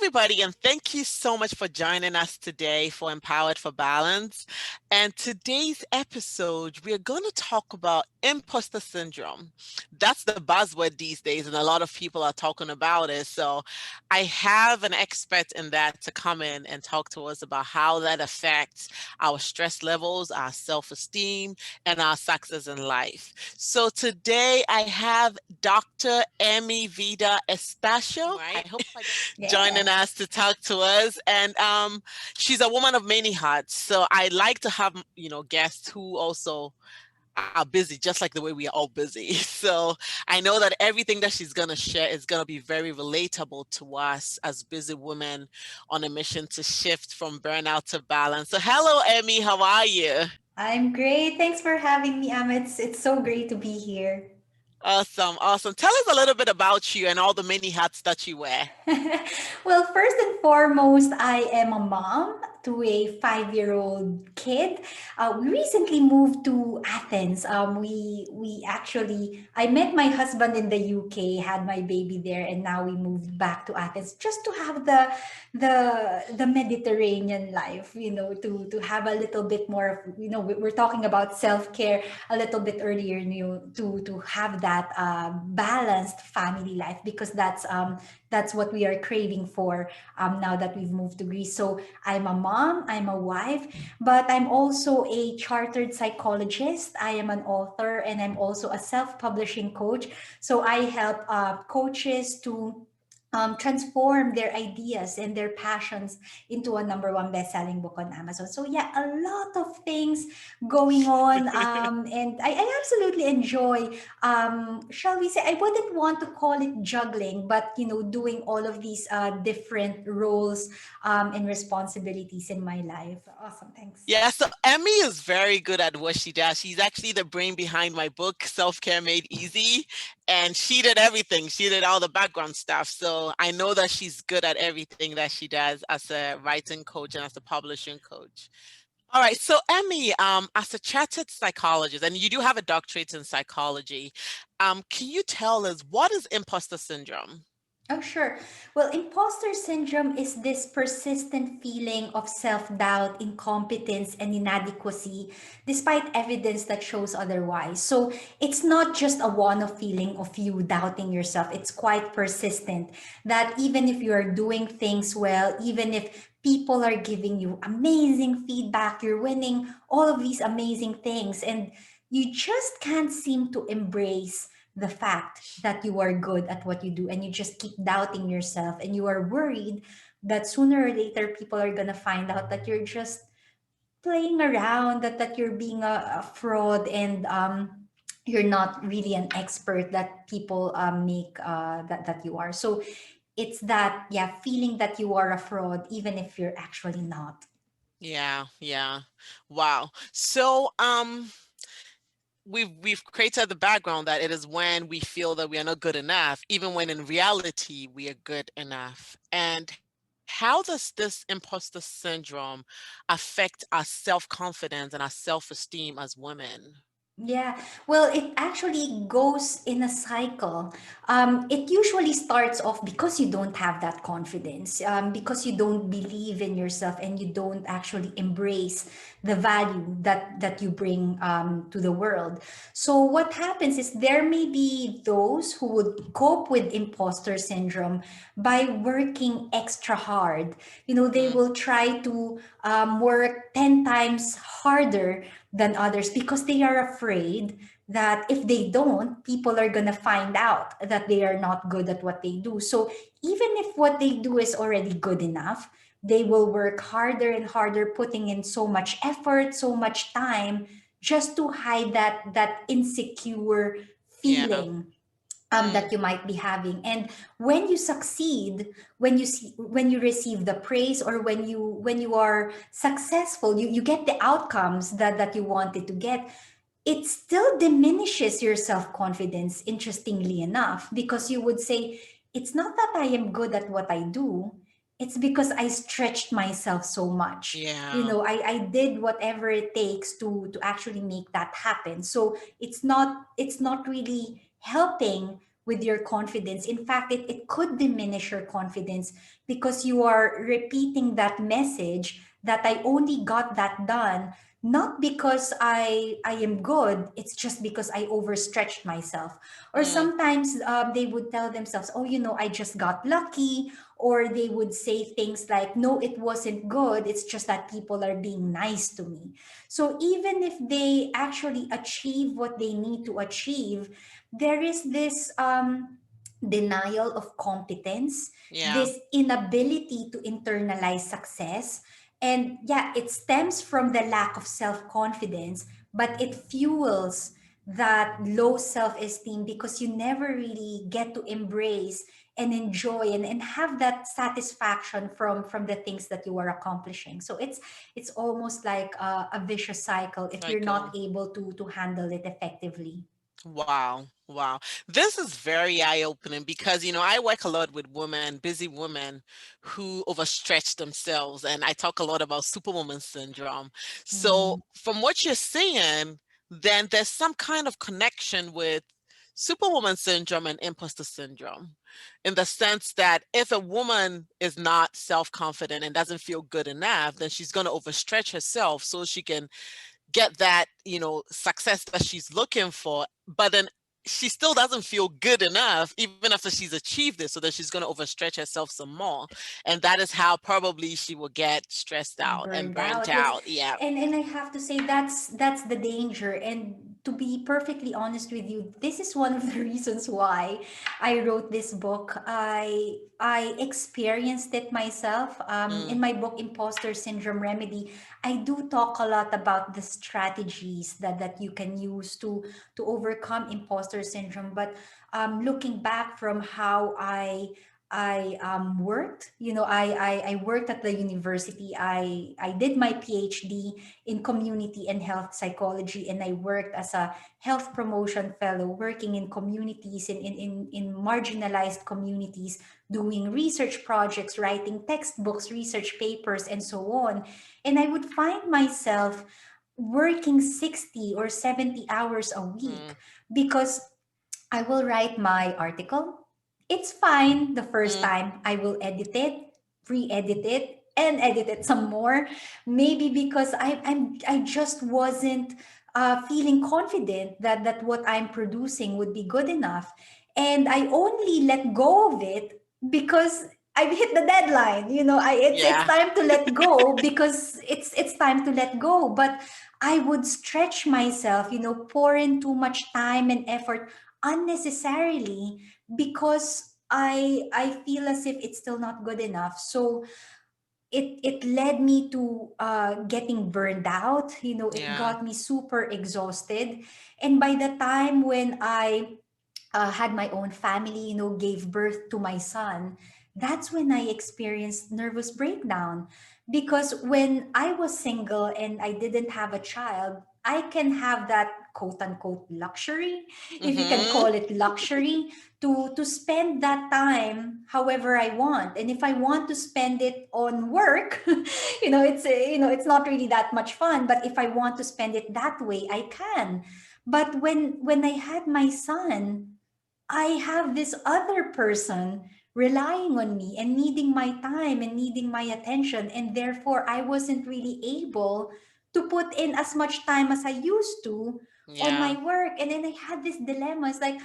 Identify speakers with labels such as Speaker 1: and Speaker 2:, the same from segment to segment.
Speaker 1: everybody, and thank you so much for joining us today for Empowered for Balance. And today's episode, we're going to talk about imposter syndrome. That's the buzzword these days, and a lot of people are talking about it. So I have an expert in that to come in and talk to us about how that affects our stress levels, our self-esteem, and our success in life. So today I have Dr. Emee Vida Estacio. Right? I hope I joining us to talk to us. And she's a woman of many hats. So I like to have, guests who also are busy, just like the way we are all busy. So I know that everything that she's going to share is going to be very relatable to us as busy women on a mission to shift from burnout to balance. So hello, Emee, how are you?
Speaker 2: I'm great. Thanks for having me, Emma. It's so great to be here.
Speaker 1: Awesome, awesome. Tell us a little bit about you and all the many hats that you wear.
Speaker 2: Well, first and foremost, I am a mom to a 5-year-old kid. We recently moved to Athens. We actually I met my husband in the UK, had my baby there, and now we moved back to Athens just to have the Mediterranean life. To have a little bit more of, we're talking about self care a little bit earlier. To have that balanced family life, because that's what we are craving for now that we've moved to Greece. So I'm a mom, I'm a wife, but I'm also a chartered psychologist. I am an author, and I'm also a self-publishing coach. So I help coaches to transform their ideas and their passions into a number one best-selling book on Amazon. So yeah, a lot of things going on, and I absolutely enjoy. Shall we say? I wouldn't want to call it juggling, but doing all of these different roles and responsibilities in my life. Awesome, thanks.
Speaker 1: Yeah, so Emmy is very good at what she does. She's actually the brain behind my book, Self-Care Made Easy. And she did everything. She did all the background stuff. So I know that she's good at everything that she does as a writing coach and as a publishing coach. All right. So Emmy, as a chartered psychologist, and you do have a doctorate in psychology, can you tell us what is imposter syndrome?
Speaker 2: Oh, sure. Well, imposter syndrome is this persistent feeling of self doubt, incompetence, and inadequacy, despite evidence that shows otherwise. So it's not just a one off feeling of you doubting yourself, it's quite persistent. That even if you are doing things well, even if people are giving you amazing feedback, you're winning all of these amazing things, and you just can't seem to embrace the fact that you are good at what you do, and you just keep doubting yourself, and you are worried that sooner or later people are going to find out that you're just playing around, that you're being a fraud, and you're not really an expert that people make that you are. So it's that, yeah, feeling that you are a fraud even if you're actually not.
Speaker 1: Yeah, yeah. Wow. So, we've created the background that it is when we feel that we are not good enough, even when in reality we are good enough. And how does this imposter syndrome affect our self-confidence and our self-esteem as women?
Speaker 2: Yeah, well, it actually goes in a cycle. It usually starts off because you don't have that confidence, because you don't believe in yourself, and you don't actually embrace the value that you bring to the world. So what happens is there may be those who would cope with imposter syndrome by working extra hard. They
Speaker 1: Mm,
Speaker 2: will try to work 10 times harder than others, because they are afraid that if they don't, people are going to find out that they are not good at what they do. So even if what they do is already good enough, they will work harder and harder, putting in so much effort, so much time, just to hide that insecure
Speaker 1: yeah.
Speaker 2: feeling
Speaker 1: Mm,
Speaker 2: that you might be having. And when you succeed, when you receive the praise, or when you are successful, you get the outcomes that you wanted to get, it still diminishes your self-confidence, interestingly enough, because you would say, it's not that I am good at what I do, it's because I stretched myself so much.
Speaker 1: yeah.
Speaker 2: I did whatever it takes to actually make that happen. So it's not really helping with your confidence. In fact, it could diminish your confidence because you are repeating that message that I only got that done not because I am good, it's just because I overstretched myself. Or
Speaker 1: Mm,
Speaker 2: sometimes they would tell themselves, oh, I just got lucky. Or they would say things like, no, it wasn't good, it's just that people are being nice to me. So even if they actually achieve what they need to achieve, there is this denial of competence,
Speaker 1: yeah.
Speaker 2: this inability to internalize success. And yeah, it stems from the lack of self confidence, but it fuels that low self esteem because you never really get to embrace and enjoy and have that satisfaction from the things that you are accomplishing. So it's almost like a vicious cycle if you're not
Speaker 1: Cycle.
Speaker 2: able to handle it effectively.
Speaker 1: Wow. Wow. This is very eye-opening because, I work a lot with women, busy women who overstretch themselves. And I talk a lot about superwoman syndrome. So,
Speaker 2: Mm,
Speaker 1: from what you're saying, then there's some kind of connection with superwoman syndrome and imposter syndrome in the sense that if a woman is not self-confident and doesn't feel good enough, then she's going to overstretch herself so she can get that, success that she's looking for, but then she still doesn't feel good enough even after she's achieved it, so that she's going to overstretch herself some more, and that is how probably she will get stressed out and
Speaker 2: burned
Speaker 1: burnt
Speaker 2: out, yes.
Speaker 1: out. Yeah.
Speaker 2: And I have to say that's the danger. And to be perfectly honest with you, this is one of the reasons why I wrote this book. I experienced it myself. In
Speaker 1: Mm,
Speaker 2: my book Imposter Syndrome Remedy, I do talk a lot about the strategies that you can use to overcome imposter syndrome. But looking back from how I worked. I worked at the university. I did my PhD in community and health psychology, and I worked as a health promotion fellow, working in communities, in marginalized communities, doing research projects, writing textbooks, research papers, and so on. And I would find myself working 60 or 70 hours a
Speaker 1: mm,
Speaker 2: week because I will write my article. It's fine the first
Speaker 1: mm,
Speaker 2: time. I will edit it, re-edit it, and edit it some more. Maybe because I just wasn't feeling confident that what I'm producing would be good enough, and I only let go of it because I've hit the deadline. It's
Speaker 1: yeah.
Speaker 2: time to let go because it's time to let go. But I would stretch myself, pour in too much time and effort unnecessarily because I feel as if it's still not good enough. So it led me to getting burned out. It
Speaker 1: Yeah.
Speaker 2: got me super exhausted. And by the time when I had my own family, gave birth to my son, that's when I experienced nervous breakdown. Because when I was single and I didn't have a child, I can have that quote unquote luxury, if you can
Speaker 1: Mm-hmm.
Speaker 2: call it luxury, to spend that time however I want. And if I want to spend it on work, it's not really that much fun. But if I want to spend it that way, I can. But when I had my son, I have this other person relying on me and needing my time and needing my attention. And therefore, I wasn't really able to put in as much time as I used to on
Speaker 1: Yeah.
Speaker 2: my work. And then I had this dilemma. It's like,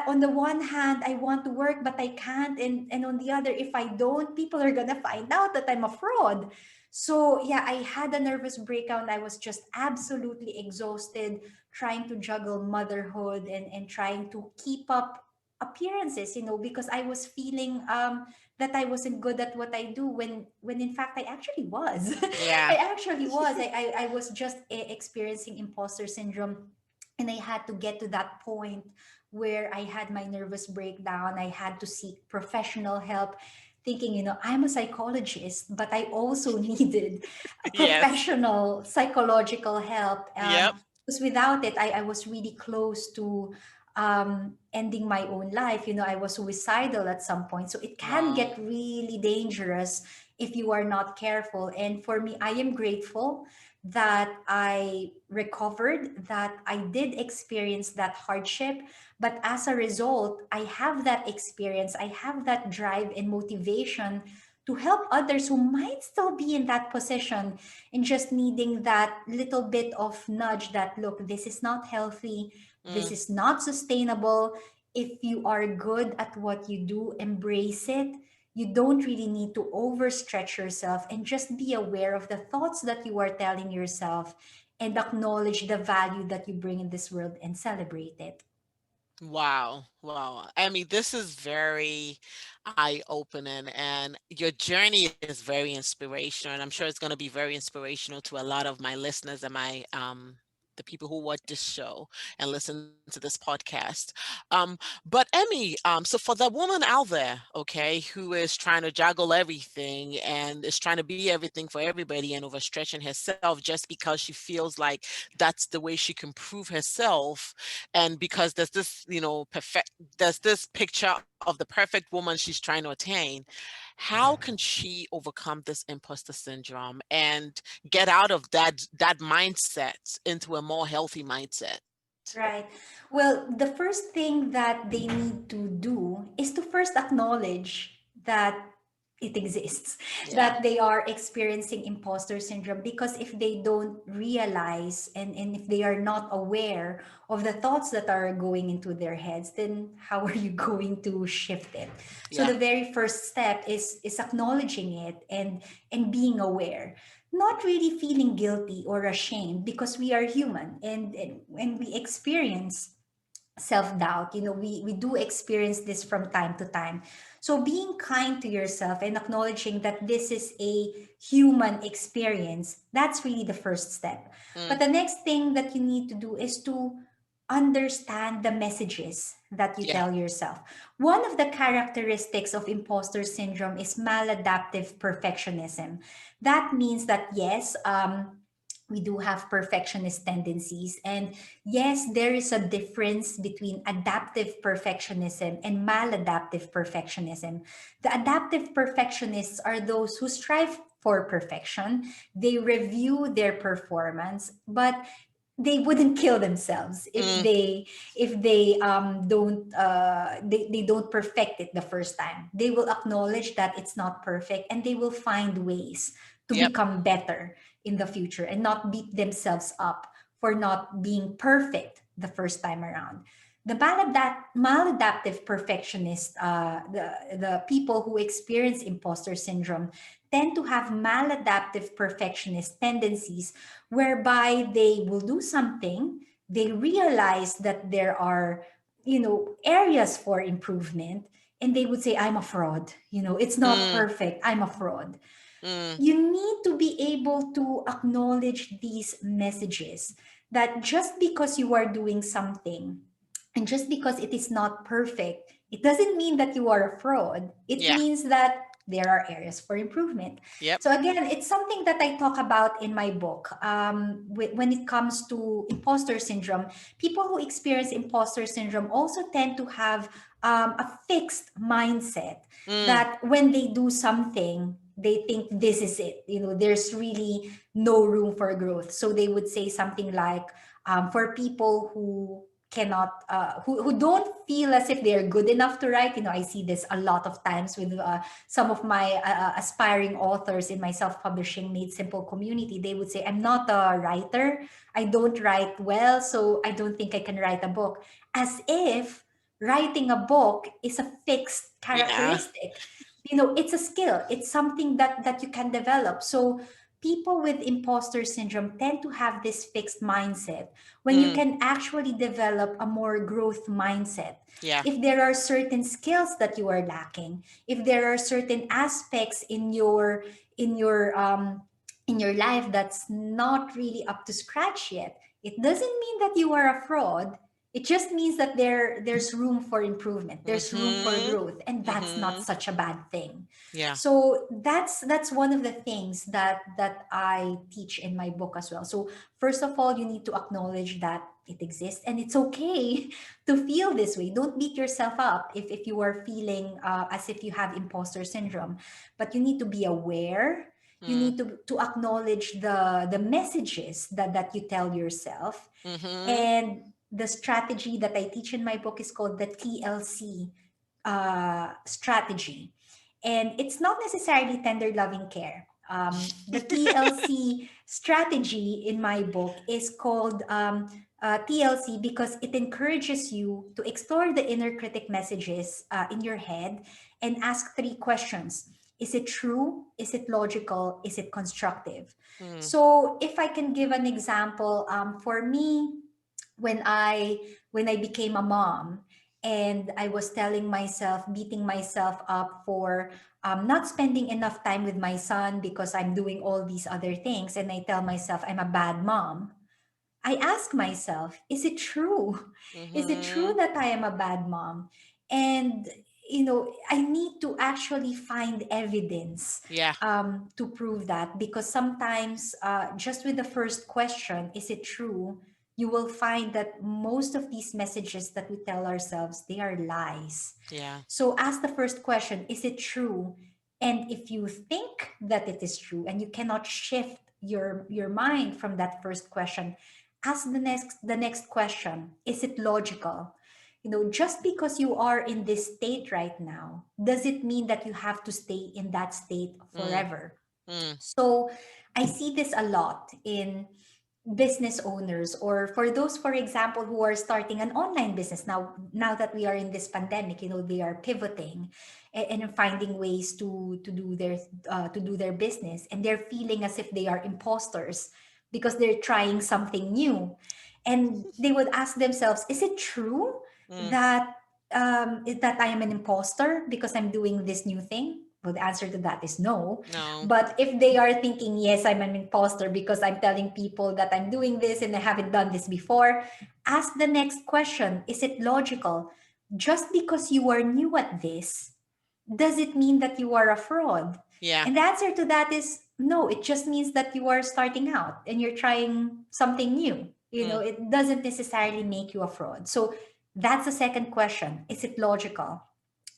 Speaker 2: on the one hand, I want to work, but I can't. And on the other, if I don't, people are going to find out that I'm a fraud. So, yeah, I had a nervous breakdown. I was just absolutely exhausted trying to juggle motherhood and trying to keep up appearances, because I was feeling that I wasn't good at what I do when in fact I actually was.
Speaker 1: Yeah.
Speaker 2: I actually was. I was just experiencing imposter syndrome, and I had to get to that point where I had my nervous breakdown. I had to seek professional help, thinking, I'm a psychologist, but I also needed a
Speaker 1: Yes.
Speaker 2: professional psychological help.
Speaker 1: Yep.
Speaker 2: Because without it, I was really close to ending my own life. I was suicidal at some point. So it can
Speaker 1: Wow.
Speaker 2: get really dangerous if you are not careful. And for me, I am grateful that I recovered, that I did experience that hardship. But as a result, I have that experience, I have that drive and motivation to help others who might still be in that position and just needing that little bit of nudge that, look, this is not healthy, this
Speaker 1: Mm.
Speaker 2: is not sustainable. If you are good at what you do, embrace it. You don't really need to overstretch yourself, and just be aware of the thoughts that you are telling yourself and acknowledge the value that you bring in this world and celebrate it.
Speaker 1: Wow. Wow. I mean, this is very eye-opening, and your journey is very inspirational. And I'm sure it's going to be very inspirational to a lot of my listeners and my the people who watch this show and listen to this podcast. But Emmy, so for the woman out there, okay, who is trying to juggle everything and is trying to be everything for everybody and overstretching herself just because she feels like that's the way she can prove herself, and because there's this, perfect, there's this picture of the perfect woman she's trying to attain, how can she overcome this imposter syndrome and get out of that mindset into a more healthy mindset?
Speaker 2: Right. Well, the first thing that they need to do is to first acknowledge that it exists,
Speaker 1: Yeah.
Speaker 2: that they are experiencing imposter syndrome. Because if they don't realize, and if they are not aware of the thoughts that are going into their heads, then how are you going to shift it? So
Speaker 1: Yeah.
Speaker 2: the very first step is acknowledging it and being aware, not really feeling guilty or ashamed, because we are human, and when we experience self-doubt, we do experience this from time to time. So being kind to yourself and acknowledging that this is a human experience, that's really the first step. But
Speaker 1: Mm.
Speaker 2: the next thing that you need to do is to understand the messages that you
Speaker 1: Yeah.
Speaker 2: tell yourself. One of the characteristics of imposter syndrome is maladaptive perfectionism. That means that, yes, we do have perfectionist tendencies. And yes, there is a difference between adaptive perfectionism and maladaptive perfectionism. The adaptive perfectionists are those who strive for perfection. They review their performance, but they wouldn't kill themselves if
Speaker 1: Mm.
Speaker 2: they don't perfect it the first time. They will acknowledge that it's not perfect, and they will find ways to
Speaker 1: Yep.
Speaker 2: become better in the future and not beat themselves up for not being perfect the first time around. The maladaptive perfectionist, the people who experience imposter syndrome, tend to have maladaptive perfectionist tendencies, whereby they will do something, they realize that there are, areas for improvement, and they would say, I'm a fraud. It's not
Speaker 1: Mm.
Speaker 2: perfect. I'm a fraud.
Speaker 1: Mm.
Speaker 2: You need to be able to acknowledge these messages, that just because you are doing something and just because it is not perfect, it doesn't mean that you are a fraud. It
Speaker 1: Yeah.
Speaker 2: means that there are areas for improvement.
Speaker 1: Yep.
Speaker 2: So again, it's something that I talk about in my book. When it comes to imposter syndrome, people who experience imposter syndrome also tend to have a fixed mindset,
Speaker 1: Mm.
Speaker 2: that when they do something, they think this is it. There's really no room for growth. So they would say something like, for people who cannot who don't feel as if they're good enough to write. I see this a lot of times with some of my aspiring authors in my self-publishing made simple community. They would say, I'm not a writer, I don't write well, so I don't think I can write a book. As if writing a book is a fixed
Speaker 1: Yeah.
Speaker 2: characteristic. It's a skill, it's something that you can develop. So people with imposter syndrome tend to have this fixed mindset, when you
Speaker 1: Mm.
Speaker 2: can actually develop a more growth mindset.
Speaker 1: Yeah.
Speaker 2: If there are certain skills that you are lacking, if there are certain aspects in your life that's not really up to scratch yet, it doesn't mean that you are a fraud. It just means that there's room for improvement, there's room for
Speaker 1: Mhm.
Speaker 2: growth, and that's not
Speaker 1: Mhm.
Speaker 2: such a bad thing.
Speaker 1: Yeah.
Speaker 2: So that's one of the things that I teach in my book as well. So first of all, you need to acknowledge that it exists, and it's okay to feel this way. Don't beat yourself up if you are feeling as if you have imposter syndrome, but you need to be aware. You
Speaker 1: Mm.
Speaker 2: need to acknowledge the messages that you tell yourself.
Speaker 1: Mhm.
Speaker 2: And the strategy that I teach in my book is called the TLC strategy. And it's not necessarily tender loving care. The TLC strategy in my book is called TLC because it encourages you to explore the inner critic messages in your head and ask three questions. Is it true? Is it logical? Is it constructive?
Speaker 1: Mm.
Speaker 2: So, if I can give an example, for me, when I when I became a mom and I was telling myself, beating myself up for not spending enough time with my son because I'm doing all these other things, and I tell myself I'm a bad mom. I ask myself, is it true? Is it true
Speaker 1: Mhm.
Speaker 2: that I am a bad mom? And, I need to actually find evidence
Speaker 1: Yeah.
Speaker 2: to prove that, because sometimes just with the first question, is it true? You will find that most of these messages that we tell ourselves, they are lies.
Speaker 1: Yeah.
Speaker 2: So ask the first question, is it true? And if you think that it is true and you cannot shift your mind from that first question, ask the next question, is it logical? Just because you are in this state right now, does it mean that you have to stay in that state
Speaker 1: Mm.
Speaker 2: forever?
Speaker 1: Mm.
Speaker 2: So I see this a lot in business owners, or for those, for example, who are starting an online business now that we are in this pandemic. They are pivoting and finding ways to do their business, and they're feeling as if they are imposters because they're trying something new. And they would ask themselves, is it true
Speaker 1: Mm.
Speaker 2: that that I am an imposter because I'm doing this new thing? Well, the answer to that is no.
Speaker 1: No.
Speaker 2: But if they are thinking, yes, I'm an imposter because I'm telling people that I'm doing this and I haven't done this before, ask the next question, is it logical? Just because you are new at this, does it mean that you are a fraud?
Speaker 1: Yeah.
Speaker 2: And the answer to that is no, it just means that you are starting out and you're trying something new.
Speaker 1: Mm.
Speaker 2: It doesn't necessarily make you a fraud. So that's the second question. Is it logical?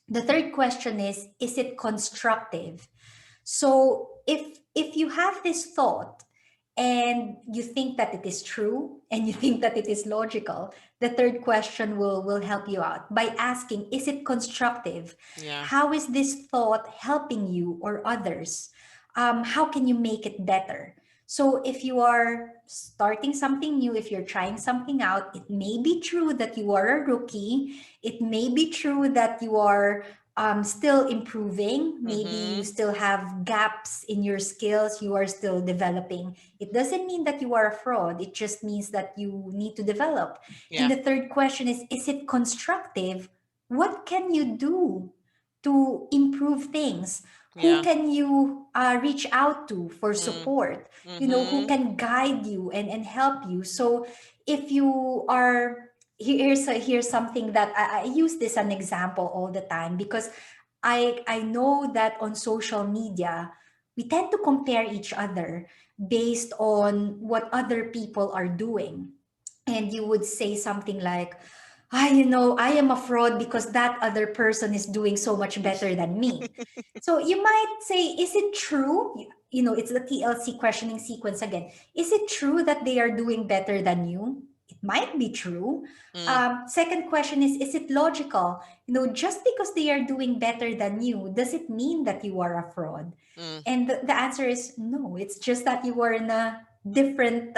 Speaker 2: The third question is it constructive? So if you have this thought and you think that it is true and you think that it is logical, the third question will help you out by asking, is it constructive?
Speaker 1: Yeah.
Speaker 2: How is this thought helping you or others? How can you make it better? So if you are starting something new, if you're trying something out, it may be true that you are a rookie. It may be true that you are still improving. Maybe you
Speaker 1: Mhm.
Speaker 2: still have gaps in your skills. You are still developing. It doesn't mean that you are a fraud. It just means that you need to develop. And
Speaker 1: Yeah.
Speaker 2: the third question is it constructive? What can you do to improve things? Who
Speaker 1: Yeah.
Speaker 2: can you reach out to for
Speaker 1: Mm.
Speaker 2: support? Who
Speaker 1: Mhm.
Speaker 2: can guide you and help you? So if you are here's something that I use this an example all the time, because I know that on social media we tend to compare each other based on what other people are doing. And you would say something like, I am a fraud because that other person is doing so much better than me. So you might say, is it true? It's the TLC questioning sequence again. Is it true that they are doing better than you? It might be true.
Speaker 1: Mm.
Speaker 2: Second question is it logical? Just because they are doing better than you, does it mean that you are a fraud?
Speaker 1: Mm.
Speaker 2: And the answer is no. It's just that you are in a different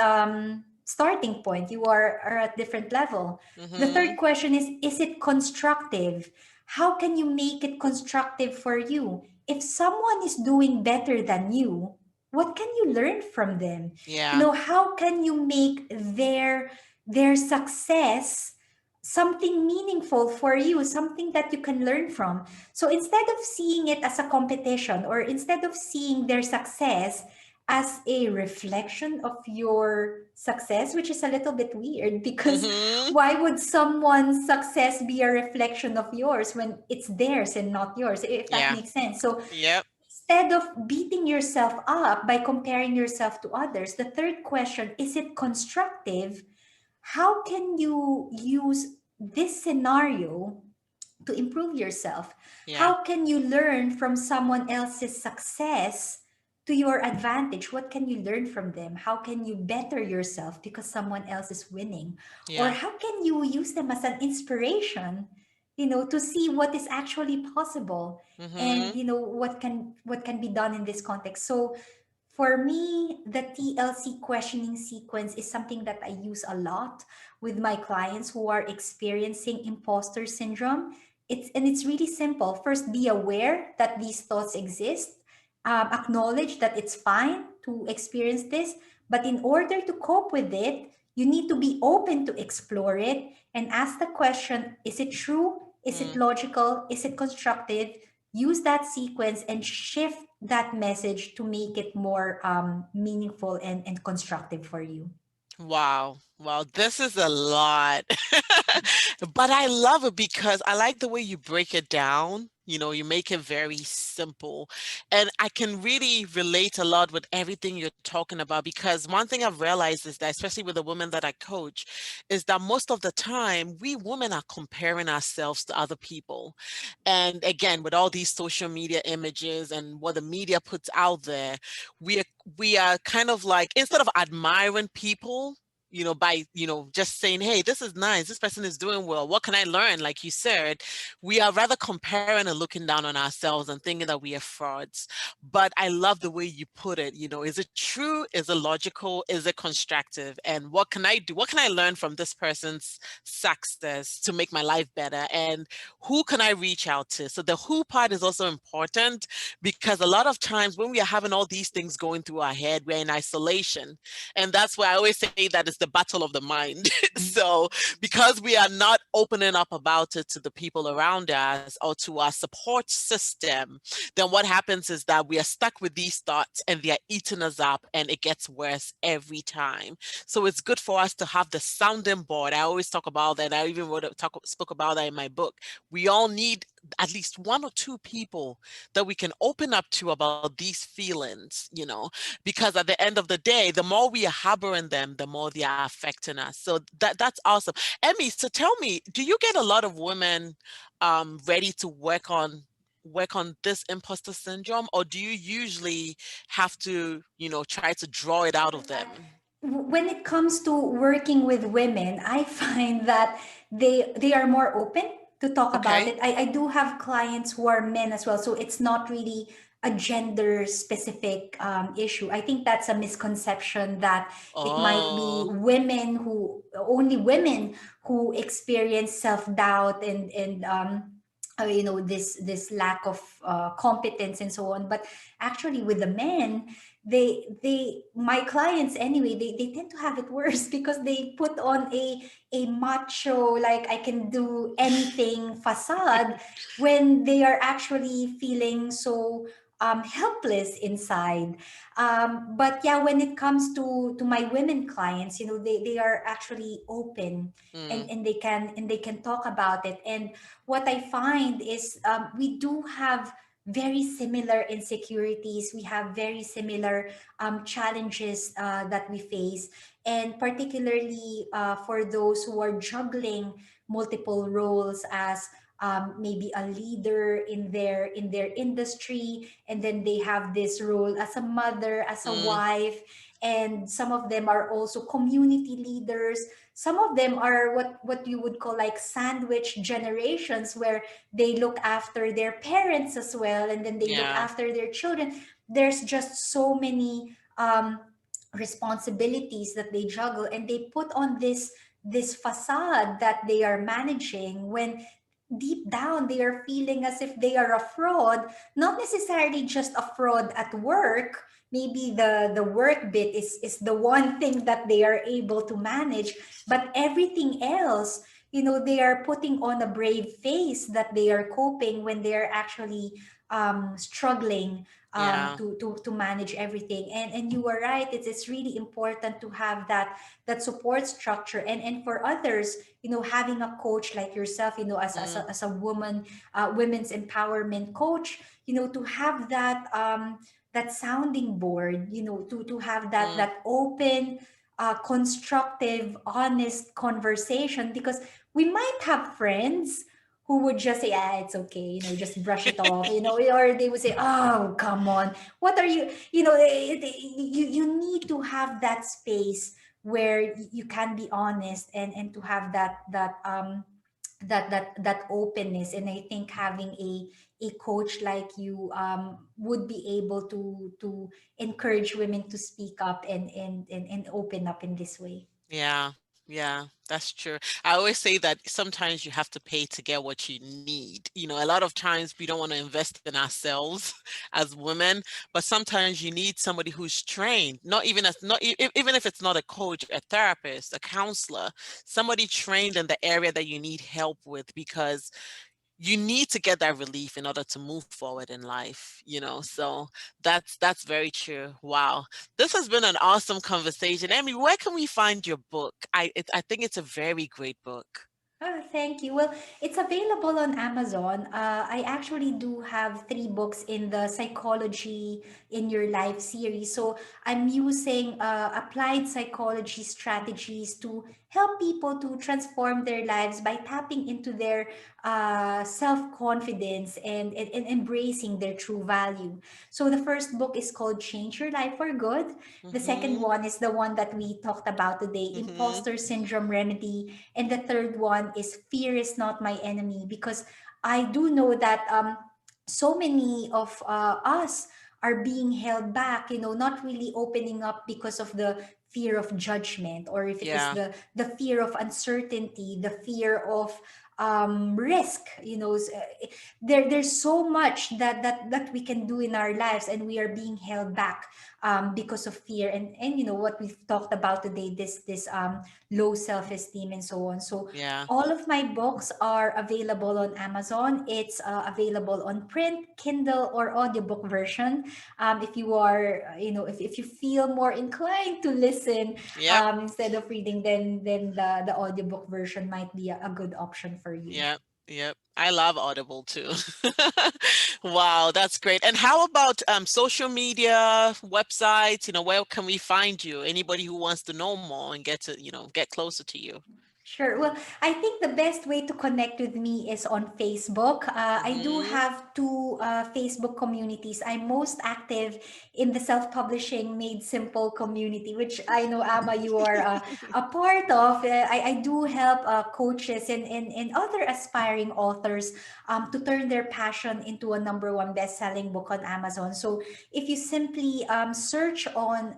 Speaker 2: starting point. You are at different level. The third
Speaker 1: Mhm.
Speaker 2: question is it constructive? How can you make it constructive for you? If someone is doing better than you, what can you learn from them?
Speaker 1: Yeah.
Speaker 2: How can you make their success something meaningful for you, something that you can learn from? So instead of seeing it as a competition, or instead of seeing their success as a reflection of your success, which is a little bit weird because
Speaker 1: Mhm.
Speaker 2: why would someone's success be a reflection of yours when it's theirs and not yours, if that
Speaker 1: Yeah.
Speaker 2: makes sense? So
Speaker 1: Yep.
Speaker 2: instead of beating yourself up by comparing yourself to others, the third question, is it constructive? How can you use this scenario to improve yourself?
Speaker 1: Yeah.
Speaker 2: How can you learn from someone else's success to your advantage. What can you learn from them? How can you better yourself because someone else is winning? Or
Speaker 1: Yeah.
Speaker 2: how can you use them as an inspiration, to see what is actually possible, and
Speaker 1: Mm-hmm.
Speaker 2: what can be done in this context. So for me, the TLC questioning sequence is something that I use a lot with my clients who are experiencing imposter syndrome. It's really simple. First, be aware that these thoughts exist. Acknowledge that it's fine to experience this, but in order to cope with it, you need to be open to explore it and ask the question: Is it true? Is it
Speaker 1: Mm.
Speaker 2: logical? Is it constructive? Use that sequence and shift that message to make it more meaningful and constructive for you.
Speaker 1: Wow. Wow. This is a lot. But I love it because I like the way you break it down. You make it very simple. And I can really relate a lot with everything you're talking about because one thing I've realized is that, especially with the women that I coach, is that most of the time we women are comparing ourselves to other people. And again, with all these social media images and what the media puts out there, we are we are kind of like, instead of admiring people, by, just saying, hey, this is nice, this person is doing well, what can I learn, like you said, we are rather comparing and looking down on ourselves and thinking that we are frauds. But I love the way you put it. Is it true, is it logical, is it constructive, and what can I do, what can I learn from this person's success to make my life better, and who can I reach out to? So the who part is also important, because a lot of times when we are having all these things going through our head, we're in isolation. And that's why I always say that it's the battle of the mind. So because we are not opening up about it to the people around us or to our support system, then what happens is that we are stuck with these thoughts and they are eating us up, and it gets worse every time. So it's good for us to have the sounding board. I always talk about that. I even spoke about that in my book. We all need at least one or two people that we can open up to about these feelings, because at the end of the day, the more we are harboring them, the more they are affecting us. So that's awesome. Emmy, so tell me, do you get a lot of women ready to work on this imposter syndrome, or do you usually have to, try to draw it out of them?
Speaker 2: When it comes to working with women, I find that they are more open to talk about
Speaker 1: Okay.
Speaker 2: it. I do have clients who are men as well, so it's not really a gender specific issue. I think that's a misconception that it might be
Speaker 1: Oh,
Speaker 2: women who experience self doubt and this lack of competence and so on. But actually with the men, they my clients anyway, they tend to have it worse because they put on a macho, like I can do anything facade, when they are actually feeling so helpless inside. But yeah, when it comes to my women clients, they are actually open, and
Speaker 1: mm,
Speaker 2: and they can talk about it. And what I find is, we do have very similar insecurities. We have very similar challenges that we face, and particularly for those who are juggling multiple roles as maybe a leader in their industry, and then they have this role as a mother, as a
Speaker 1: mm,
Speaker 2: wife, and some of them are also community leaders. Some of them are what you would call like sandwich generations, where they look after their parents as well, and then they look
Speaker 1: yeah.
Speaker 2: after their children. There's just so many responsibilities that they juggle, and they put on this facade that they are managing, when deep down they are feeling as if they are a fraud. Not necessarily just a fraud at work. Maybe the work bit is the one thing that they are able to manage, but everything else, they are putting on a brave face that they are coping, when they are actually struggling
Speaker 1: Yeah.
Speaker 2: to manage everything. And you are right, it's really important to have that support structure. And for others, having a coach like yourself,
Speaker 1: Mm,
Speaker 2: as a woman, women's empowerment coach, to have that sounding board, to have that
Speaker 1: mm,
Speaker 2: that open, constructive, honest conversation. Because we might have friends who would just say, ah, it's okay, just brush it off, or they would say, oh, come on, what are you, you need to have that space where you can be honest, and to have that openness. And I think having a coach like you would be able to encourage women to speak up and open up in this way.
Speaker 1: Yeah, yeah, that's true. I always say that sometimes you have to pay to get what you need. A lot of times we don't want to invest in ourselves as women, but sometimes you need somebody who's trained, not even as not even if it's not a coach, a therapist, a counselor, somebody trained in the area that you need help with, because you need to get that relief in order to move forward in life. So that's very true. Wow. This has been an awesome conversation. Emmy, where can we find your book? I think it's a very great book.
Speaker 2: Oh, thank you. Well, it's available on Amazon. I actually do have three books in the Psychology in Your Life series. So I'm using applied psychology strategies to help people to transform their lives by tapping into their self confidence and embracing their true value. So the first book is called Change Your Life for Good. The second
Speaker 1: Mm-hmm.
Speaker 2: one is the one that we talked about today,
Speaker 1: Mm-hmm.
Speaker 2: Imposter Syndrome Remedy. And the third one is Fear is Not My Enemy, because I do know that so many of us are being held back, not really opening up because of the fear of judgment, or if it is
Speaker 1: Yeah.
Speaker 2: the fear of uncertainty, the fear of risk. There's so much that we can do in our lives, and we are being held back because of fear, and what we've talked about today, this low self-esteem and so on. So
Speaker 1: Yeah.
Speaker 2: all of my books are available on Amazon. It's available on print, Kindle, or audiobook version. If you are, if you feel more inclined to listen
Speaker 1: Yep.
Speaker 2: instead of reading, then the audiobook version might be a good option for you.
Speaker 1: Yep. Yep. I love Audible too. Wow, that's great. And how about social media, websites? Where can we find you? Anybody who wants to know more and get closer to you.
Speaker 2: Sure. Well, I think the best way to connect with me is on Facebook. I do
Speaker 1: Mm-hmm.
Speaker 2: have two Facebook communities. I'm most active in the self-publishing Made Simple community, which I know, Ama, you are a part of. I do help coaches and other aspiring authors to turn their passion into a number one best-selling book on Amazon. So if you simply search on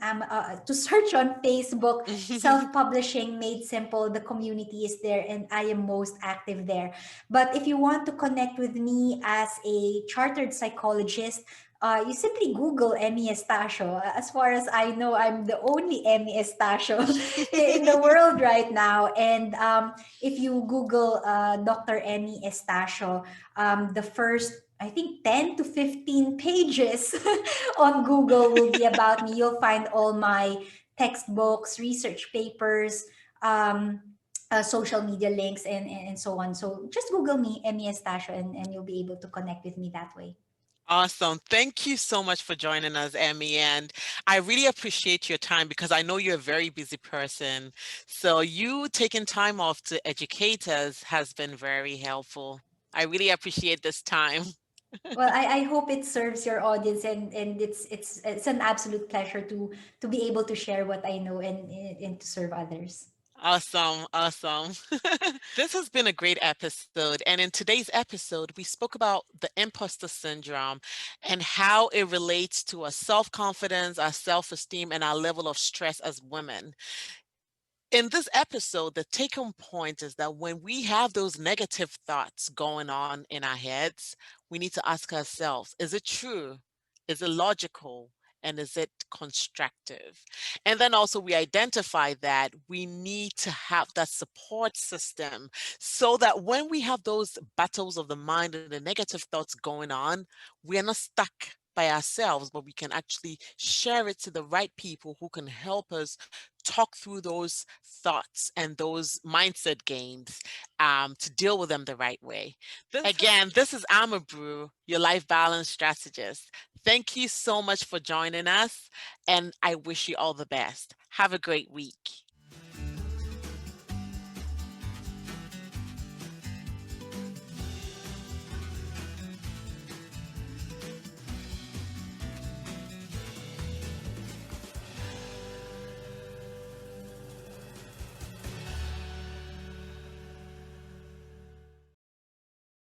Speaker 2: to search on Facebook, self-publishing Made Simple, the community is there, and I am most active there. But if you want to connect with me as a chartered psychologist, you simply Google Emee Estacio. As far as I know, I'm the only Emee Estacio in the world right now. And if you Google Dr. Emee Estacio, the first, I think, 10 to 15 pages on Google will be about me. You'll find all my textbooks, research papers, um, social media links, and so on. So just Google me, Emee Estacio, and you'll be able to connect with me that way.
Speaker 1: Awesome. Thank you so much for joining us, Emmy. And I really appreciate your time because I know you're a very busy person. So you taking time off to educate us has been very helpful. I really appreciate this time.
Speaker 2: Well, I hope it serves your audience, and it's an absolute pleasure to be able to share what I know and to serve others.
Speaker 1: Awesome. Awesome. This has been a great episode. And in today's episode, we spoke about the imposter syndrome and how it relates to our self confidence, our self esteem, and our level of stress as women. In this episode, the take home point is that when we have those negative thoughts going on in our heads, we need to ask ourselves, is it true? Is it logical? And is it constructive? And then also, we identify that we need to have that support system so that when we have those battles of the mind and the negative thoughts going on, we are not stuck by ourselves, but we can actually share it to the right people who can help us talk through those thoughts and those mindset games to deal with them the right way. This is Amma Brew, your life balance strategist. Thank you so much for joining us, and I wish you all the best. Have a great week.